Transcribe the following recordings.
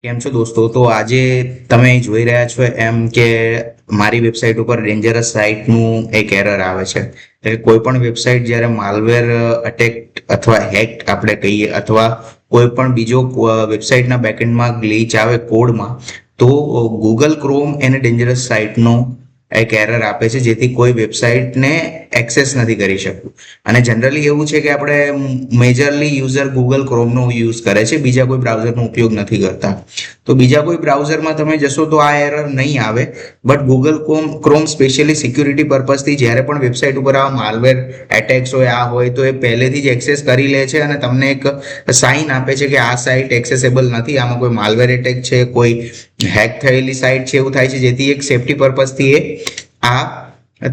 કેમ છો દોસ્તો? તો આજે તમે જોઈ રહ્યા છો એમ કે મારી વેબસાઇટ ઉપર ડેન્જરસ સાઇટનું એક એરર આવે છે. એટલે કોઈ પણ વેબસાઇટ જ્યારે માલવેર અટેક અથવા હેક આપણે કહીએ અથવા કોઈ પણ બીજો વેબસાઇટના બેકએન્ડમાં ગ્લિચ આવે કોડમાં, તો ગૂગલ ક્રોમ એને ડેન્જરસ સાઇટનો એક એરર આપે છે, જેથી કોઈ વેબસાઇટને એક્સેસ નથી કરી શકતું. અને જનરલી એવું છે કે આપણે મેજરલી યુઝર ગૂગલ ક્રોમનો યુઝ કરે છે, બીજા કોઈ બ્રાઉઝરનો ઉપયોગ નથી કરતા. તો બીજા કોઈ બ્રાઉઝરમાં તમે જશો તો આ એરર નહીં આવે, but Google Chrome specially security પર્પઝથી જ્યારે પણ વેબસાઇટ ઉપર આ માલવેર એટેક્સ હોય આ હોય તો એ પહેલેથી જ એક્સેસ કરી લે છે અને તમને એક સાઇન આપે છે કે આ સાઇટ એક્સેસેબલ નથી, આમાં કોઈ માલવેર એટેક છે, કોઈ હેક થયેલી સાઇટ છે, એવું થાય છે, જેથી એક સેફટી પર્પઝથી એ આ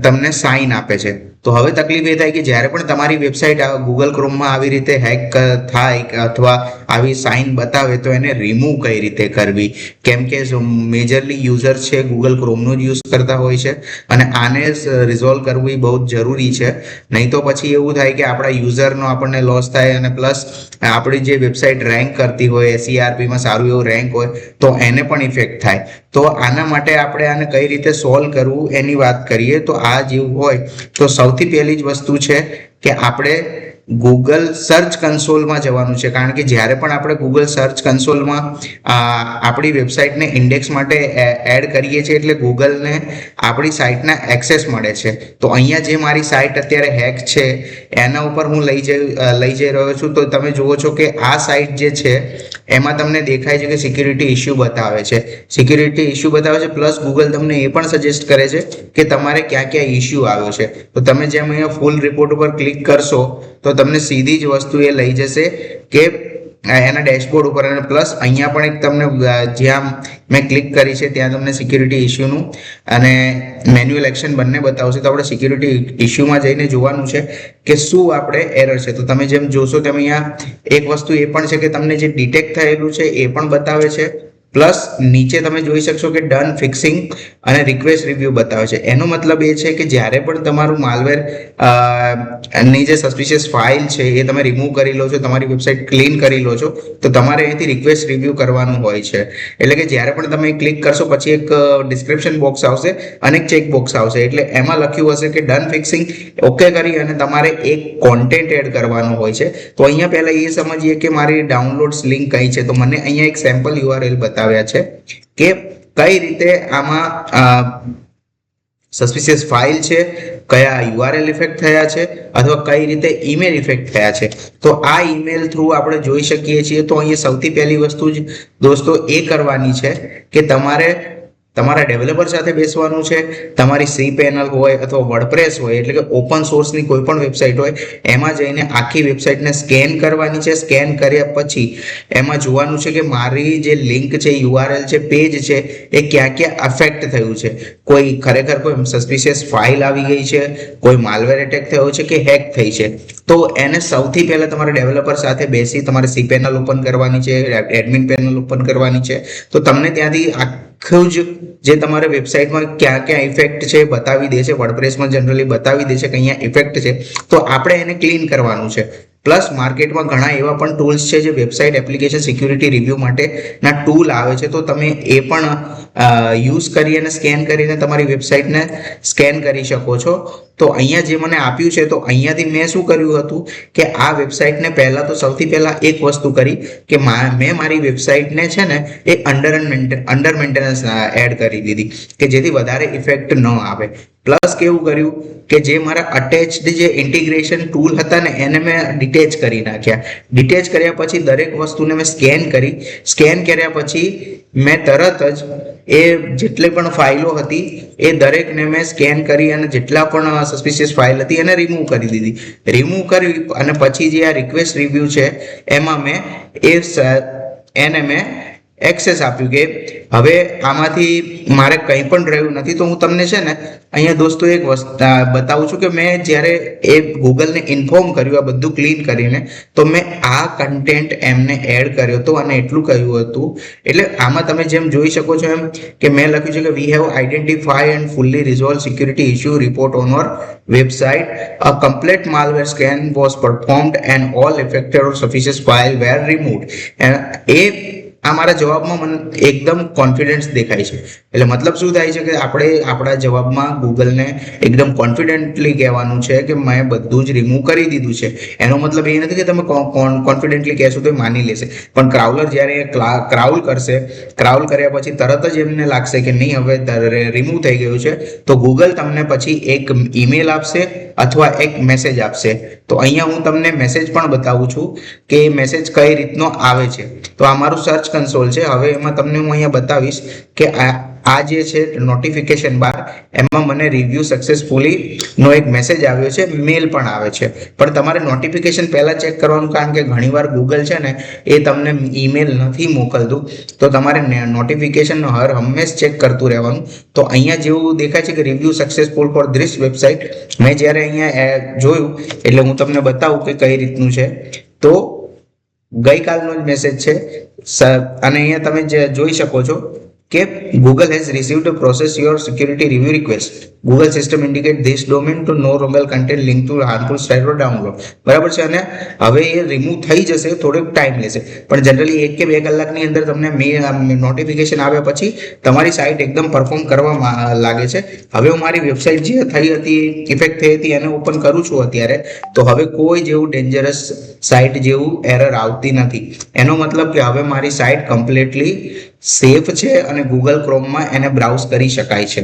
તમને સાઇન આપે છે. તો હવે તકલીફ એ થાય કે જ્યારે પણ તમારી વેબસાઇટ ગૂગલ ક્રોમમાં આવી રીતે હેક થાય અથવા આવી સાઇન બતાવે તો એને રિમૂવ કઈ રીતે કરવી, કેમ કે મેજરલી યુઝર છે ગૂગલ ક્રોમનો જ યુઝ કરતા હોય છે અને આને રિઝોલ્વ કરવું એ બહુ જ જરૂરી છે. નહીં તો પછી એવું થાય કે આપણા યુઝરનો આપણને લોસ થાય અને પ્લસ આપણી જે વેબસાઇટ રેન્ક કરતી હોય, CRPમાં સારું એવું રેન્ક હોય તો એને પણ ઇફેક્ટ થાય. તો આના માટે આપણે આને કઈ રીતે સોલ્વ કરવું એની વાત કરીએ. તો આ જેવું હોય તો સૌથી પહેલી જ વસ્તુ છે કે આપણે ગૂગલ સર્ચ કન્સોલમાં જવાનું છે, કારણ કે જ્યારે પણ આપણે ગૂગલ સર્ચ કન્સોલમાં આપણી વેબસાઇટને ઇન્ડેક્સ માટે એડ કરીએ છીએ એટલે ગૂગલને આપણી સાઇટના એક્સેસ મળે છે. તો અહીંયા જે મારી સાઇટ અત્યારે હેક છે એના ઉપર હું લઈ જઈ રહ્યો છું. તો તમે જુઓ છો કે આ સાઇટ જે છે એમાં તમને દેખાય છે કે સિક્યુરિટી ઇસ્યુ બતાવે છે, સિક્યુરિટી ઇસ્યુ બતાવે છે, પ્લસ ગૂગલ તમને એ પણ સજેસ્ટ કરે છે કે તમારે ક્યાં ક્યાં ઇસ્યુ આવ્યો છે. તો તમે જેમ અહીંયા ફૂલ રિપોર્ટ ઉપર ક્લિક કરશો તો તમને સીધી જ વસ્તુ એ લઈ જશે કે એના ડેશબોર્ડ ઉપર, અને પ્લસ અહીંયા પણ એક તમને જ્યાં મેં ક્લિક કરી છે ત્યાં તમને સિક્યુરિટી ઇસ્યુનું અને મેન્યુઅલ એક્શન બંને બતાવશે. તો આપણે સિક્યુરિટી ઇસ્યુમાં જઈને જોવાનું છે કે શું આપણે એરર છે. તો તમે જેમ જોશો તેમ અહીંયા એક વસ્તુ એ પણ છે કે તમને જે ડિટેક્ટ થયેલું છે એ પણ બતાવે છે, પ્લસ નીચે તમે જોઈ શકશો કે ડન ફિક્સિંગ અને રિક્વેસ્ટ રિવ્યુ બતાવે છે. એનો મતલબ એ છે કે જ્યારે પણ તમારું માલવેર ની જે સસ્પિશિયસ ફાઇલ છે એ તમે રિમૂવ કરી લો છો, તમારી વેબસાઇટ ક્લીન કરી લો છો, તો તમારે અહીંથી રિક્વેસ્ટ રિવ્યુ કરવાનું હોય છે. એટલે કે જ્યારે પણ તમે ક્લિક કરશો પછી એક ડિસ્ક્રિપ્શન બોક્સ આવશે અને એક ચેક બોક્સ આવશે, એટલે એમાં લખ્યું હશે કે ડન ફિક્સિંગ ઓકે કરી અને તમારે એક કોન્ટેન્ટ એડ કરવાનું હોય છે. તો અહીંયા પહેલા એ સમજીએ કે મારી ડાઉનલોડ્સ લિંક કઈ છે. તો મને અહીંયા એક સેમ્પલ URL બતાવ્યા છે કે કઈ રીતે આમાં સસ્પિશિયસ ફાઇલ છે, કયા URL ઇફેક્ટ થયા છે અથવા કઈ રીતે ઈમેલ ઇફેક્ટ થયા છે. તો આ ઈમેલ થ્રુ આપણે જોઈ શકીએ છીએ. તો અહીંયા સૌથી પહેલી વસ્તુ જ દોસ્તો એ કરવાની છે કે તમારે તમારા ડેવલપર સાથે બેસવાનું છે. તમારી cPanel હોય અથવા વર્ડપ્રેસ હોય, એટલે કે ઓપન સોર્સની કોઈ પણ વેબસાઇટ હોય, એમાં જઈને આખી વેબસાઇટને સ્કેન કરવાની છે. સ્કેન કર્યા પછી એમાં જોવાનું છે કે મારી જે લિંક છે, URL છે, પેજ છે, એ ક્યાં ક્યાં અફેક્ટ થયું છે. કોઈ ખરેખર કોઈ સસ્પિશિયસ ફાઇલ આવી ગઈ છે, કોઈ માલવેર એટેક થયો છે કે હેક થઈ છે. તો એને સૌથી પહેલા તમારે ડેવલપર સાથે બેસી તમારે cPanel ઓપન કરવાની છે, એડમિન પેનલ ઓપન કરવાની છે. તો તમને ત્યાંથી આખું જ જે તમારે વેબસાઇટમાં ક્યાં ક્યાં ઇફેક્ટ છે બતાવી દે છે. વર્ડપ્રેસમાં જનરલી બતાવી દે છે કે અહીંયા ઇફેક્ટ છે, તો આપણે એને ક્લીન કરવાનું છે. પ્લસ માર્કેટમાં ઘણા એવા પણ ટૂલ્સ છે જે વેબસાઇટ એપ્લિકેશન સિક્યુરિટી રિવ્યુ માટેના ટૂલ આવે છે. તો તમે એ પણ યુઝ કરી અને સ્કેન કરીને તમારી વેબસાઇટને સ્કેન કરી શકો છો. તો અહીંયા જે મને આપ્યું છે, તો અહીંયાથી મેં શું કર્યું હતું કે આ વેબસાઇટને પહેલાં તો સૌથી પહેલાં એક વસ્તુ કરી કે મેં મારી વેબસાઇટને છે ને એ અંડર મેન્ટેનન્સ એડ કરી દીધી કે જેથી વધારે ઇફેક્ટ ન આવે. પ્લસ કેવું કર્યું કે જે મારા અટેચ્ડ જે ઇન્ટિગ્રેશન ટૂલ હતા ને એને મેં ડિટેચ કરી નાખ્યા. ડિટેચ કર્યા પછી દરેક વસ્તુને મેં સ્કેન કરી. સ્કેન કર્યા પછી મેં તરત જ એ જેટલી પણ ફાઇલો હતી એ દરેકને મેં સ્કેન કરી અને જેટલા પણ સસ્પિશિયસ ફાઇલ હતી એને રિમૂવ કરી દીધી. રિમૂવ કરી અને પછી જે આ રિક્વેસ્ટ રિવ્યુ છે એમાં મેં એને મેં એક્સેસ આપ્યું કે હવે આમાંથી મારે કંઈ પણ રહ્યું નથી. તો હું તમને છે ને અહીંયા દોસ્તો એક વસ્તુ બતાવું છું કે મેં જ્યારે એ ગૂગલને ઇન્ફોર્મ કર્યું આ બધું ક્લીન કરીને, તો મેં આ કન્ટેન્ટ એમને એડ કર્યો હતો અને એટલું કહ્યું હતું. એટલે આમાં તમે જેમ જોઈ શકો છો એમ કે મેં લખ્યું છે કે we have identify and fully resolve security issue report on our website. A complete malware scan was performed and all affected or suspicious file were removed. And એ આ મારા જવાબમાં મને એકદમ કોન્ફિડન્સ દેખાય છે. એટલે મતલબ શું થાય છે કે આપણે આપણા જવાબમાં ગૂગલને એકદમ કોન્ફિડન્ટલી કહેવાનું છે કે મેં બધું જ રિમૂવ કરી દીધું છે. એનો મતલબ એ નથી કે તમે કોન્ફિડન્ટલી કહેશો તો એ માની લેશે, પણ ક્રાઉલર જ્યારે ક્રાઉલ કરશે, ક્રાઉલ કર્યા પછી તરત જ એમને લાગશે કે નહીં હવે રિમૂવ થઈ ગયું છે, તો ગૂગલ તમને પછી એક ઈમેલ આપશે અથવા એક મેસેજ આપશે. તો અહીંયા હું તમને મેસેજ પણ બતાવું છું કે મેસેજ કઈ રીતનો આવે છે. તો આ મારું સર્ચ કન્સોલ છે. હવે એમાં તમને હું અહીંયા બતાવીશ કે આ જે છે નોટિફિકેશન બાર, એમાં મને રિવ્યુ સક્સેસફુલી નો એક મેસેજ આવ્યો છે, મેલ પણ આવે છે. પણ તમારે નોટિફિકેશન પહેલા ચેક કરવાનું, કારણ કે ઘણીવાર ગૂગલ છે ને એ તમને ઈમેલ નથી મોકલતું, તો તમારે નોટિફિકેશન હર હંમેશ ચેક કરતું રહેવાનું. તો અહીંયા જેવું દેખાય છે કે review successful for this website, મેં જ્યારે અહીંયા જોયું એટલે હું તમને બતાવું કે કઈ રીતનું છે. તો ગઈકાલનો જ મેસેજ છે અને અહીંયા તમે જે જોઈ શકો છો કે Google has received a process your security review request. Google system indicate this domain to no longer contain link to harmful site or download. બરાબર છે. અને હવે એ રિમૂવ થઈ જશે, થોડોક ટાઈમ લેશે, પણ જનરલી 1 કે 2 કલાકની અંદર તમને નોટિફિકેશન આવ્યા પછી તમારી સાઇટ એકદમ પરફોર્મ કરવા લાગે છે. હવે હું મારી વેબસાઇટ જે થઈ હતી, ઇફેક્ટ થઈ હતી, એને ઓપન કરું છું અત્યારે, તો હવે કોઈ જેવું ડેન્જરસ સાઇટ જેવું એરર આવતી નથી. એનો મતલબ કે હવે મારી સાઇટ કમ્પ્લીટલી સેફ છે અને ગૂગલ ક્રોમમાં એને બ્રાઉઝ કરી શકાય છે.